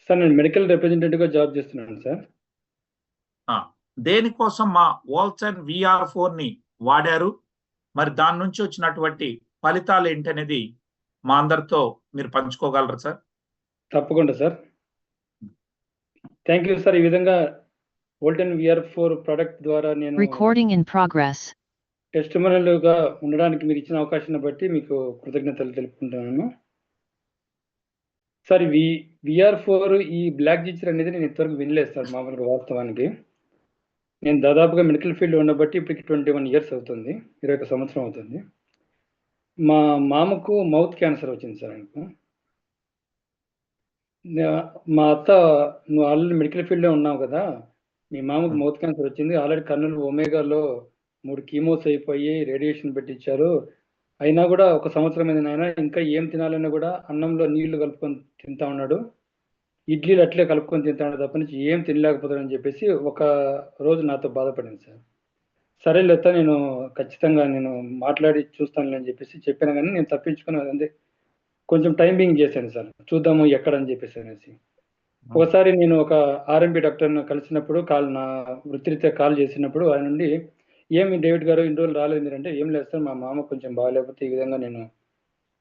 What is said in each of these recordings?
Sir నేను medical రిప్రజెంటేటివ్గా job చేస్తున్నాను sir. దేనికోసం మా వాల్సన్ VR4 ని వాడారు, మరి దాని నుంచి వచ్చినటువంటి ఫలితాలు ఏంటనేది మా అందరితో మీరు పంచుకోగలరా సార్? తప్పకుండా సార్. Thank you sir. ఈ విధంగా వోల్టన్ VR4 ప్రోడక్ట్ ద్వారా నేను టెస్టిమోనియల్గా ఉండడానికి మీరు ఇచ్చిన అవకాశాన్ని బట్టి మీకు కృతజ్ఞతలు తెలుపుకుంటున్నాను సార్. VR4 ఈ బ్లాక్ జింజర్ అనేది నేను ఇంతవరకు వినలేదు సార్. మామూలుగా వాస్తవానికి నేను దాదాపుగా మెడికల్ ఫీల్డ్ ఉన్నబట్టి ఇప్పటికి 21 ఇయర్స్ అవుతుంది, 21 సంవత్సరం అవుతుంది. మా మామకు మౌత్ క్యాన్సర్ వచ్చింది సార్. ఆయనకు మా అత్త, నువ్వు ఆల్రెడీ మెడికల్ ఫీల్డ్లో ఉన్నావు కదా, మీ మామకు మౌత్ క్యాన్సర్ వచ్చింది, ఆల్రెడీ కర్నూలు ఒమేగాలో 3 కీమోస్ అయిపోయి రేడియేషన్ పెట్టించారు, అయినా కూడా 1 సంవత్సరం అయింది నాయన, ఇంకా ఏం తినాలన్నా కూడా అన్నంలో నీళ్లు కలుపుకొని తింటా ఉన్నాడు, ఇడ్లీలు అట్లే కలుపుకొని తింటా ఉన్నాడు తప్ప నుంచి ఏం తినలేకపోతాడని చెప్పేసి ఒక రోజు నాతో బాధపడింది సార్. సరే లేత నేను ఖచ్చితంగా నేను మాట్లాడి చూస్తాను అని చెప్పేసి చెప్పాను, కానీ నేను తప్పించుకుని అదే కొంచెం టైమింగ్ చేశాను సార్, చూద్దాము ఎక్కడని చెప్పేసి అనేసి. ఒకసారి నేను ఒక RMP డాక్టర్ని కలిసినప్పుడు నా వృత్తిరీత్యా కాల్ చేసినప్పుడు ఆయన నుండి, ఏమి డేవిడ్ గారు ఇన్ని రోజులు రాలేదు మీరంటే, ఏం లేదు సార్, మా మామ కొంచెం బాగాలేకపోతే ఈ విధంగా నేను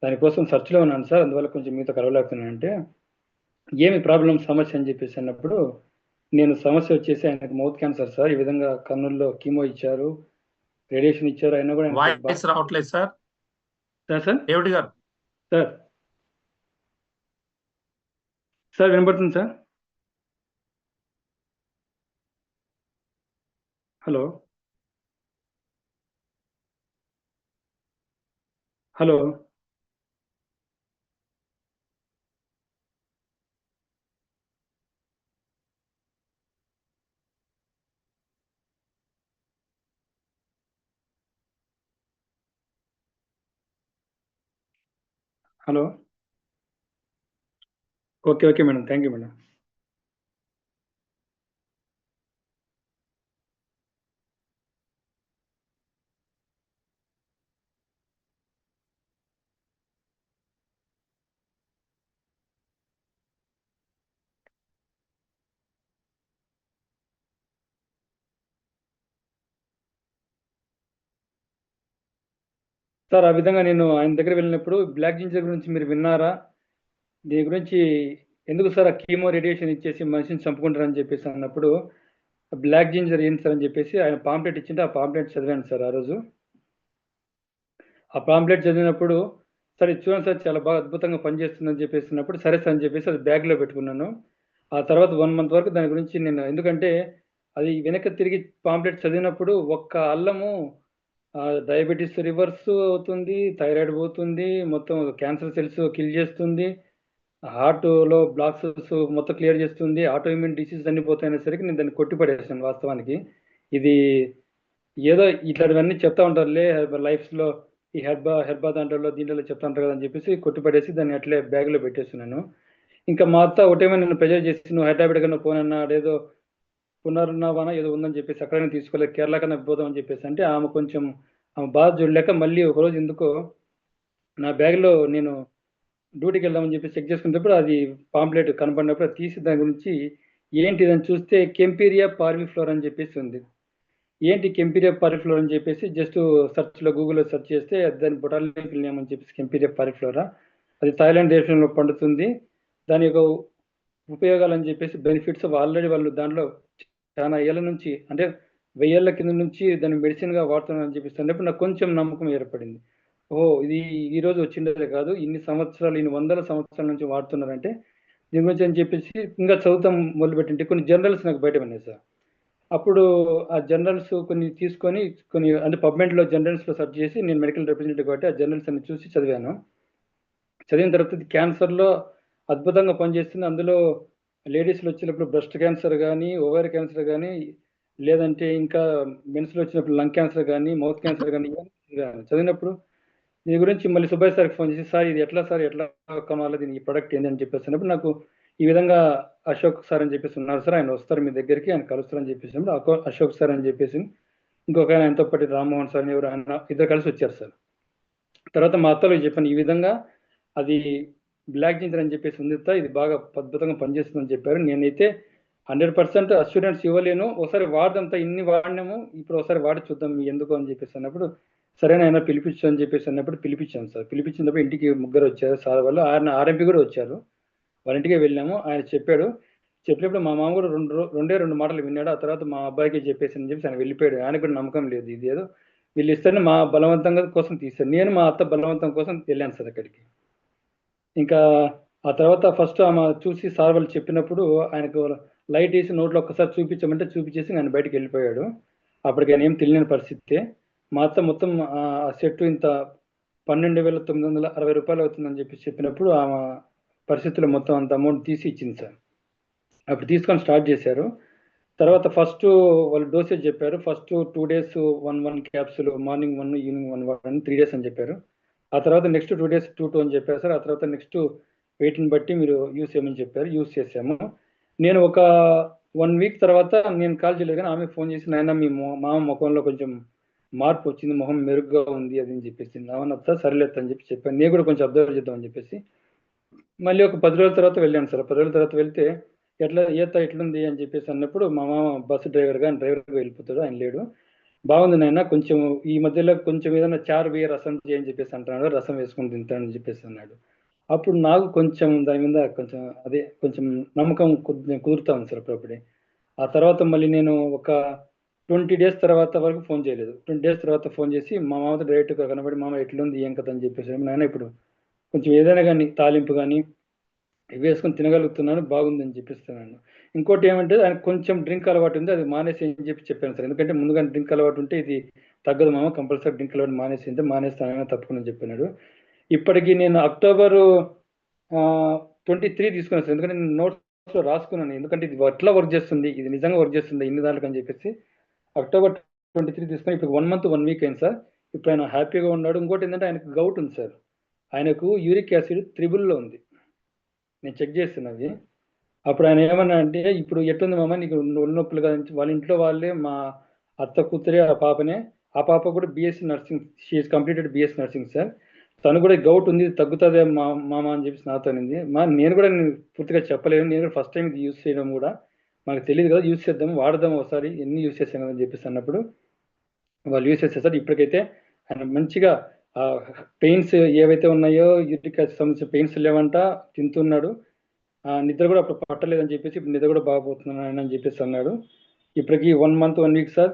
దానికోసం సర్చ్లో ఉన్నాను సార్, అందువల్ల కొంచెం మీతో కలవలేకపోతున్నాను అంటే, ఏమి ప్రాబ్లం సమస్య అని చెప్పేసి అన్నప్పుడు, నేను సమస్య వచ్చేసి ఆయనకు మౌత్ క్యాన్సర్ సార్, ఈ విధంగా కర్నూలులో కీమో ఇచ్చారు, రేడియేషన్ ఇచ్చారు, అయినా కూడా వాయిస్ రావట్లేదు సార్. సార్ డేవిడ్ గారు సార్ సార్ వినపడుతుంది sir? Hello hello hello okay madam, thank you madam. Sir ఆ విధంగా నేను ఆయన దగ్గర వెళ్ళినప్పుడు, బ్లాక్ జింజర్ గురించి మీరు విన్నారా, దీని గురించి ఎందుకు సార్ ఆ కీమో రేడియేషన్ ఇచ్చేసి మనిషిని చంపుకుంటారని చెప్పేసి అన్నప్పుడు, బ్లాక్ జింజర్ ఏంటి సార్ అని చెప్పేసి ఆయన పాంప్లెట్ ఇచ్చింటే ఆ పాంప్లెట్ చదివాను సార్. ఆ రోజు ఆ పాంప్లెట్ చదివినప్పుడు, సరే చూడండి సార్ చాలా బాగా అద్భుతంగా పనిచేస్తుందని చెప్పేసినప్పుడు, సరే సార్ అని చెప్పేసి అది బ్యాగ్లో పెట్టుకున్నాను. ఆ తర్వాత 1 మంత్ వరకు దాని గురించి నేను, ఎందుకంటే అది వెనక్కి తిరిగి పాంప్లెట్ చదివినప్పుడు ఒక్క అల్లము డయాబెటీస్ రివర్స్ అవుతుంది, థైరాయిడ్ పోతుంది, మొత్తం క్యాన్సర్ సెల్స్ కిల్ చేస్తుంది, హార్ట్లో బ్లాక్స్ మొత్తం క్లియర్ చేస్తుంది, ఆటో ఇమ్యూన్ డిసీజ్ అన్ని పోతాయనేసరికి నేను దాన్ని కొట్టిపడేసాను వాస్తవానికి. ఇది ఏదో ఇట్లాంటివన్నీ చెప్తా ఉంటారులే లైఫ్లో, ఈ హెర్బా దాంట్లో దీంట్లో చెప్తా ఉంటారు కదా అని చెప్పేసి కొట్టిపడేసి దాన్ని అట్లే బ్యాగ్లో పెట్టేస్తున్నాను. ఇంకా మా అత్త ఒకటేమో నన్ను ప్రెజర్ చేసి, నువ్వు హైదరాబాద్ కన్నా పోనన్నా, అదేదో పునర్నవాన ఏదో ఉందని చెప్పేసి అక్కడైనా తీసుకోలేదు, కేరళ కన్నా పోదాం అని చెప్పేసి అంటే, ఆమె బాధ చూడలేక మళ్ళీ ఒకరోజు ఎందుకో నా బ్యాగ్లో నేను డ్యూటీకి వెళ్దామని చెప్పి చెక్ చేసుకున్నప్పుడు అది పాంప్లెట్ కనపడినప్పుడు అది తీసి దాని గురించి ఏంటి అని చూస్తే కెంపీరియా పార్విఫ్లోర్ అని చెప్పేసి ఉంది. ఏంటి కెంపీరియా పార్విఫ్లోర్ అని చెప్పేసి జస్ట్ సెర్చ్లో గూగుల్లో సెర్చ్ చేస్తే దాని బొటానికల్ నేమ్ అని చెప్పేసి కెంపీరియా పార్విఫ్లోరా, అది థాయిలాండ్ దేశంలో పండుతుంది, దాని యొక్క ఉపయోగాలు అని చెప్పేసి బెనిఫిట్స్ ఆల్రెడీ వాళ్ళు దాంట్లో చాలా ఏళ్ళ నుంచి, అంటే 1000 ఏళ్ల కింద నుంచి దాన్ని మెడిసిన్గా వాడుతున్నారని చెప్పేసి అన్నప్పుడు నాకు కొంచెం నమ్మకం ఏర్పడింది. ఇది ఈ రోజు వచ్చిందే కాదు, ఇన్ని సంవత్సరాలు, ఇన్ని వందల సంవత్సరాల నుంచి వాడుతున్నారంటే దీని గురించి అని చెప్పేసి ఇంకా చదువుతాం మొదలుపెట్టింటే కొన్ని జర్నల్స్ నాకు బయట పడినాయి సార్. అప్పుడు ఆ జర్నల్స్ కొన్ని తీసుకొని, కొన్ని అంటే పబ్మెంట్లో జర్నల్స్లో సెర్చ్ చేసి, నేను మెడికల్ రిప్రజెంటేటివ్ కాబట్టి ఆ జర్నల్స్ అన్ని చూసి చదివాను. చదివిన తర్వాత క్యాన్సర్లో అద్భుతంగా పనిచేస్తుంది. అందులో లేడీస్లో వచ్చినప్పుడు బ్రెస్ట్ క్యాన్సర్ కానీ, ఓవరీ క్యాన్సర్ కానీ, లేదంటే ఇంకా మెన్స్లో వచ్చినప్పుడు లంగ్ క్యాన్సర్ కానీ, మౌత్ క్యాన్సర్ కానీ, చదివినప్పుడు దీని గురించి మళ్ళీ సుబ్బయ్య సార్కి ఫోన్ చేసి, సార్ ఇది ఎట్లా సార్, ఎట్లా కొనాలి, దీనికి ఈ ప్రొడక్ట్ ఏంటి అని చెప్పేసినప్పుడు నాకు ఈ విధంగా అశోక్ సార్ అని చెప్పేసి ఉన్నారు సార్, ఆయన వస్తారు మీ దగ్గరికి, ఆయన కలుస్తారని చెప్పేసినప్పుడు అశోక్ సార్ అని చెప్పేసి ఇంకొక ఆయనతో పాటు రామ్మోహన్ సార్ ఎవరు ఆయన ఇద్దరు కలిసి వచ్చారు సార్. తర్వాత మా అత్తలో చెప్పాను, ఈ విధంగా అది బ్లాక్ జింజర్ అని చెప్పేసి ఉంది సార్, ఇది బాగా అద్భుతంగా పనిచేస్తుందని చెప్పారు. నేనైతే 100% అష్యూరెన్స్ ఇవ్వలేను, ఒకసారి వాడదాం సార్, ఇన్ని వాడినాము, ఇప్పుడు ఒకసారి వాడి చూద్దాం ఎందుకు అని చెప్పేసి అన్నప్పుడు, సరేనైనా పిలిపించు అని చెప్పేసి అన్నప్పుడు పిలిపించాను సార్. పిలిపించినప్పుడు ఇంటికి ముగ్గురు వచ్చారు సార్ వాళ్ళు, ఆయన ఆర్ఎంపీ కూడా వచ్చారు. వాళ్ళ ఇంటికే వెళ్ళాము. ఆయన చెప్పాడు. చెప్పినప్పుడు మా మామ కూడా రెండే రెండు మాటలు విన్నాడు. ఆ తర్వాత మా అబ్బాయికి చెప్పేసి అని చెప్పి ఆయన వెళ్ళిపోయాడు. ఆయనకు కూడా నమ్మకం లేదు, ఇది ఏదో వీళ్ళు ఇస్తారని మా బలవంతంగా కోసం తీశారు. నేను మా అత్త బలవంతం కోసం వెళ్ళాను సార్ అక్కడికి. ఇంకా ఆ తర్వాత ఫస్ట్ ఆమె చూసి సార్ వాళ్ళు చెప్పినప్పుడు ఆయనకు లైట్ వేసి నోట్లో ఒక్కసారి చూపించమంటే చూపించేసి ఆయన బయటకు వెళ్ళిపోయాడు. అప్పటికి ఆయన ఏం తెలియని పరిస్థితి. మా అత్త మొత్తం ఆ సెట్ ఇంత 12,960 రూపాయలు అవుతుందని చెప్పి చెప్పినప్పుడు ఆమె పరిస్థితుల్లో మొత్తం అంత అమౌంట్ తీసి ఇచ్చింది సార్. అప్పుడు తీసుకొని స్టార్ట్ చేశారు. తర్వాత ఫస్ట్ వాళ్ళు డోసేజ్ చెప్పారు. First 2 days 1 capsule, morning 1 evening 1 3 days అని చెప్పారు. ఆ తర్వాత నెక్స్ట్ 2 days 2 అని చెప్పారు సార్. ఆ తర్వాత నెక్స్ట్ వెయిట్ని బట్టి మీరు యూస్ చేయమని చెప్పారు. యూస్ చేసాము. నేను ఒక 1 week తర్వాత నేను కాల్ చేయలేదు, కానీ ఆమె ఫోన్ చేసి, నాయన మీ మామ ముఖంలో కొంచెం మార్పు వచ్చింది, మొహం మెరుగ్గా ఉంది అది అని చెప్పేసి. అవునత్తా, సరిలేదు అని చెప్పి చెప్పాను. నేను కూడా కొంచెం అబ్జర్వ్ చేద్దామని చెప్పేసి మళ్ళీ ఒక 10 రోజుల తర్వాత వెళ్ళాను సార్. 10 రోజుల తర్వాత వెళ్తే ఎట్లుంది అని చెప్పేసి అన్నప్పుడు మా మామ బస్సు డ్రైవర్గా వెళ్ళిపోతాడు, ఆయన లేడు. బాగుంది నాయన, కొంచెం ఈ మధ్యలో కొంచెం ఏదైనా చారు బియ్య రసం చేయని చెప్పేసి అంటున్నాడు, రసం వేసుకొని తింటానని చెప్పేసి అన్నాడు. అప్పుడు నాకు కొంచెం దాని మీద కొంచెం నమ్మకం కుదురుతా ఉంది సార్ అప్పుడప్పుడే. ఆ తర్వాత మళ్ళీ నేను ఒక 20 days తర్వాత వరకు ఫోన్ చేయలేదు. 20 days తర్వాత ఫోన్ చేసి మా మామతో డైరెక్ట్గా కనబడి, మామ ఎట్లుంది ఏం కథ అని చెప్పేసి, నాయన ఇప్పుడు కొంచెం ఏదైనా కానీ తాలింపు కానీ వేసుకొని తినగలుగుతున్నాను, బాగుందని చెప్పిస్తున్నాను. ఇంకోటి ఏమంటే ఆయన కొంచెం డ్రింక్ అలవాటు ఉంది, అది మానేసి అని చెప్పి చెప్పాను సార్. ఎందుకంటే ముందుగా డ్రింక్ అలవాటు ఉంటే ఇది తగ్గదు మామ, కంపల్సరీ డ్రింక్ అలవాటు మానేస్తానని తప్పకుండా చెప్పినాడు. ఇప్పటికి నేను October 23 తీసుకున్నాను సార్. ఎందుకంటే నేను నోట్స్లో రాసుకున్నాను, ఎందుకంటే ఇది ఎట్లా వర్క్ చేస్తుంది, ఇది నిజంగా వర్క్ చేస్తుంది ఇన్ని దాంట్లకు అని చెప్పేసి. October 23 తీసుకుని ఇప్పుడు 1 month 1 week అయింది సార్. ఇప్పుడు ఆయన హ్యాపీగా ఉన్నాడు. ఇంకోటి ఏంటంటే ఆయనకు గౌట్ ఉంది సార్. ఆయనకు యూరిక్ యాసిడ్ 3 ఉంది. నేను చెక్ చేస్తున్నది. అప్పుడు ఆయన ఏమన్నా అంటే, ఇప్పుడు ఎట్లుంది మామ నీకు ఒళ్ళు నొప్పులు కదా, వాళ్ళ ఇంట్లో వాళ్ళే మా అత్త కూతురే ఆ పాపనే, ఆ పాప కూడా BSc nursing, she is completed BSc nursing sir. తను కూడా గౌట్ ఉంది, తగ్గుతుందే మామ అని చెప్పేసి నాతో అనింది. నేను కూడా పూర్తిగా చెప్పలేను, నేను కూడా ఫస్ట్ టైం ఇది యూస్ చేయడం కూడా మనకు తెలియదు కదా, యూస్ చేద్దాం వాడదాం ఒకసారి, ఎన్ని యూస్ చేశాం కదా అని చెప్పేసి అన్నప్పుడు వాళ్ళు యూస్ చేస్తారు సార్. ఇప్పటికైతే ఆయన మంచిగా పెయిన్స్ ఏవైతే ఉన్నాయో, యూరిక్ యాసిడ్ సంబంధించిన పెయిన్స్ లేవంట, తింటున్నాడు. నిద్ర కూడా అప్పుడు పట్టలేదని చెప్పేసి ఇప్పుడు నిద్ర కూడా బాగపోతున్నాను అని చెప్పేసి అన్నాడు. ఇప్పటికి 1 month 1 week సార్.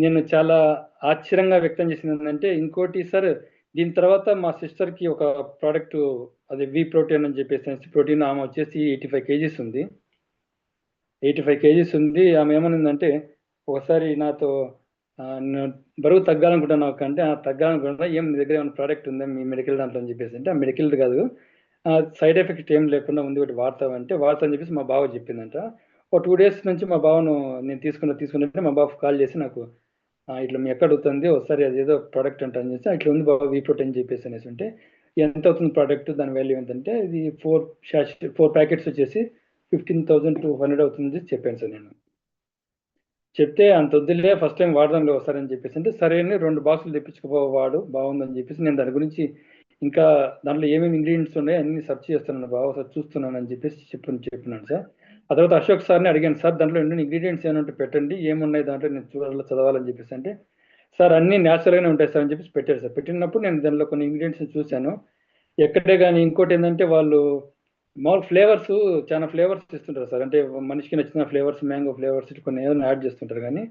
నేను చాలా ఆశ్చర్యంగా వ్యక్తం చేసింది ఏంటంటే, ఇంకోటి సార్, దీని తర్వాత మా సిస్టర్కి ఒక ప్రోడక్ట్, అది వి ప్రోటీన్ అని చెప్పేసి ప్రోటీన్, ఆమె వచ్చేసి 85 kgs ఉంది. 85 kgs ఉంది. ఆమె ఏమనిందంటే, ఒకసారి నాతో బరువు తగ్గాలనుకుంటున్నాను అంటే, తగ్గాలనుకుంటున్నా, ఏం మీ దగ్గర ఏమైనా ప్రోడక్ట్ ఉందా మీ మెడికల్ దాంట్లో అని చెప్పేసి అంటే, ఆ మెడికల్ కాదు, సైడ్ ఎఫెక్ట్ ఏం లేకుండా ఉంది ఒకటి వాడతామంటే, వాడతామని చెప్పేసి మా బావ చెప్పిందంట. ఒక 2 days నుంచి మా బావను నేను తీసుకున్నట్టే మా బావ కాల్ చేసి నాకు, ఇట్లా మీ ఎక్కడ అవుతుంది ఒకసారి, అది ఏదో ప్రోడక్ట్ అంట అని చెప్పి, ఇట్లా ఉంది బాబా వీ ప్రోటీన్ అని చెప్పేసి అనేసి అంటే, ఎంత అవుతుంది ప్రోడక్ట్, దాని వాల్యూ ఏంటంటే, ఇది 4 ప్యాకెట్స్ వచ్చేసి 15,200 అవుతుంది చెప్పాను సార్. నేను చెప్తే, అంత వద్దులే ఫస్ట్ టైం వాడదాంలే ఒకసారి అని చెప్పేసి అంటే, సరే అని 2 బాక్సులు తెప్పించుకోవాడు, బాగుందని చెప్పేసి నేను దాని గురించి ఇంకా దాంట్లో ఏమేమి ఇంగ్రీడియంట్స్ ఉన్నాయి అన్ని సెర్చ్ చేస్తున్నాను బాగా, ఒకసారి చూస్తున్నాను అని చెప్పేసి చెప్పినాను సార్. ఆ తర్వాత అశోక్ సార్ని అడిగాను, సార్ దాంట్లో ఎన్ని ఇంగ్రీడియంట్స్ ఏమంటే పెట్టండి, ఏమున్నాయి దాంట్లో నేను చదవాలని చెప్పేసి అంటే, సార్ అన్ని న్యాచురల్గానే ఉంటాయి సార్ అని చెప్పేసి పెట్టారు సార్. పెట్టినప్పుడు నేను దానిలో కొన్ని ఇంగ్రీడియంట్స్ చూశాను. ఎక్కడే కానీ ఇంకోటి ఏంటంటే, వాళ్ళు మామూలు ఫ్లేవర్స్, చాలా ఫ్లేవర్స్ ఇస్తుంటారు సార్. అంటే మనిషికి నచ్చిన ఫ్లేవర్స్, మ్యాంగో ఫ్లేవర్స్ కొన్ని ఏదైనా యాడ్ చేస్తుంటారు, కానీ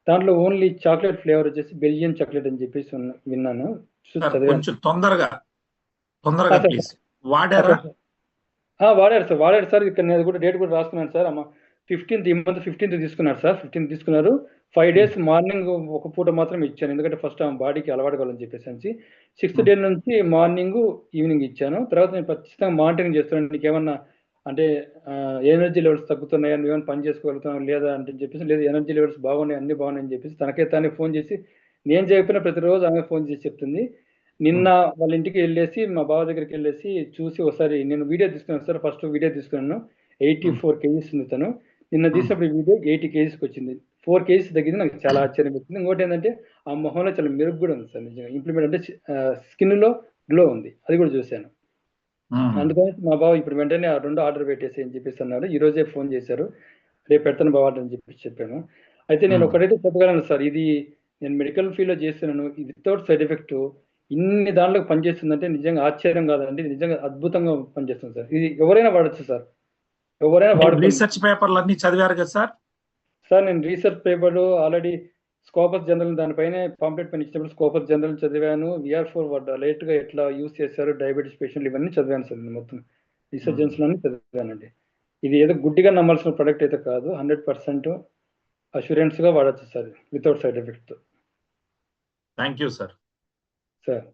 దాంట్లో ఓన్లీ చాక్లెట్ ఫ్లేవర్ వచ్చేసి బెల్జియన్ చాక్లెట్ అని చెప్పేసి విన్నాను, కొంచెం తొందరగా ప్లీజ్. వాడారు వాడారు సార్. ఇక్కడ నేను కూడా డేట్ కూడా రాసుకున్నాను సార్. అమ్మ 15th, ఈ మంత్ 15th తీసుకున్నారు సార్. 15th తీసుకున్నారు. 5 days మార్నింగ్ ఒక పూట మాత్రం ఇచ్చాను, ఎందుకంటే ఫస్ట్ ఆమె బాడీకి అలవాటు కావాలని చెప్పేసి. 6th day నుంచి మార్నింగ్ ఈవినింగ్ ఇచ్చాను. తర్వాత నేను ఖచ్చితంగా మానిటరింగ్ చేస్తున్నాను, నీకు ఏమన్నా అంటే ఎనర్జీ లెవెల్స్ తగ్గుతున్నాయా, నువ్వేమైనా పని చేసుకోగలుగుతున్నావు లేదా అంటే చెప్పేసి, లేదు ఎనర్జీ లెవెల్స్ బాగున్నాయి, అన్ని బాగున్నాయని చెప్పేసి తనకే ఫోన్ చేసి, నేను చెప్పిన ప్రతిరోజు ఆమె ఫోన్ చేసి చెప్తుంది. నిన్న వాళ్ళ ఇంటికి వెళ్ళేసి మా బావ దగ్గరికి వెళ్ళేసి చూసి, ఒకసారి నేను వీడియో తీసుకున్నాను సార్. ఫస్ట్ వీడియో తీసుకున్నాను, 84 kgs ఉంది తను. నిన్న తీసినప్పుడు వీడియో 80 kgsకి వచ్చింది. 4 kgs తగ్గింది. నాకు చాలా ఆశ్చర్యం వచ్చింది. ఇంకోటి ఏంటంటే, ఆ మొహంలో చాలా మెరుగు కూడా ఉంది సార్. నిజంగా ఇంప్లిమెంట్ అంటే స్కిన్ లో గ్లో ఉంది, అది కూడా చూశాను. అందుకని మా బావ ఇప్పుడు వెంటనే ఆ 2 ఆర్డర్ పెట్టేసి అని చెప్పేసి అన్నారు. ఈ రోజే ఫోన్ చేశారు. రేపు పెడతాను బావ అని చెప్పేసి చెప్పాను. అయితే నేను ఒకటైతే చెప్పగలను సార్. ఇది నేను మెడికల్ ఫీల్డ్‌లో చేస్తున్నాను. ఇది వితౌట్ సైడ్ ఎఫెక్ట్ ఇన్ని దాంట్లోకి పనిచేస్తుందంటే నిజంగా ఆశ్చర్యం కాదండి. నిజంగా అద్భుతంగా పనిచేస్తుంది సార్. ఇది ఎవరైనా వాడొచ్చు సార్. ఎవరైనా వాడుకోండి. రీసెర్చ్ పేపర్లు అన్ని చదివారు కదా సార్? సార్ నేను రీసెర్చ్ పేపర్‌లో ఆల్రెడీ స్కోపస్ జనరల్ దానిపైనే పాంప్లెట్ పైన ఇచ్చినప్పుడు స్కోపస్ జనరల్ చదివాను. VR4 లేట్‌గా ఎట్లా యూజ్ చేశారు డయాబెటిస్ పేషెంట్లు ఇవన్నీ చదివాను సార్ నేను మొత్తం. రీసెర్చ్ జర్నల్స్‌లోనే చదివానండి. ఇది ఏదో గుడ్డిగా నమ్మాల్సిన ప్రొడక్ట్ అయితే కాదు. 100% అష్యూరెన్స్‌గా వాడొచ్చు సార్ వితౌట్ సైడ్ ఎఫెక్ట్‌తో. Thank you sir. సార్.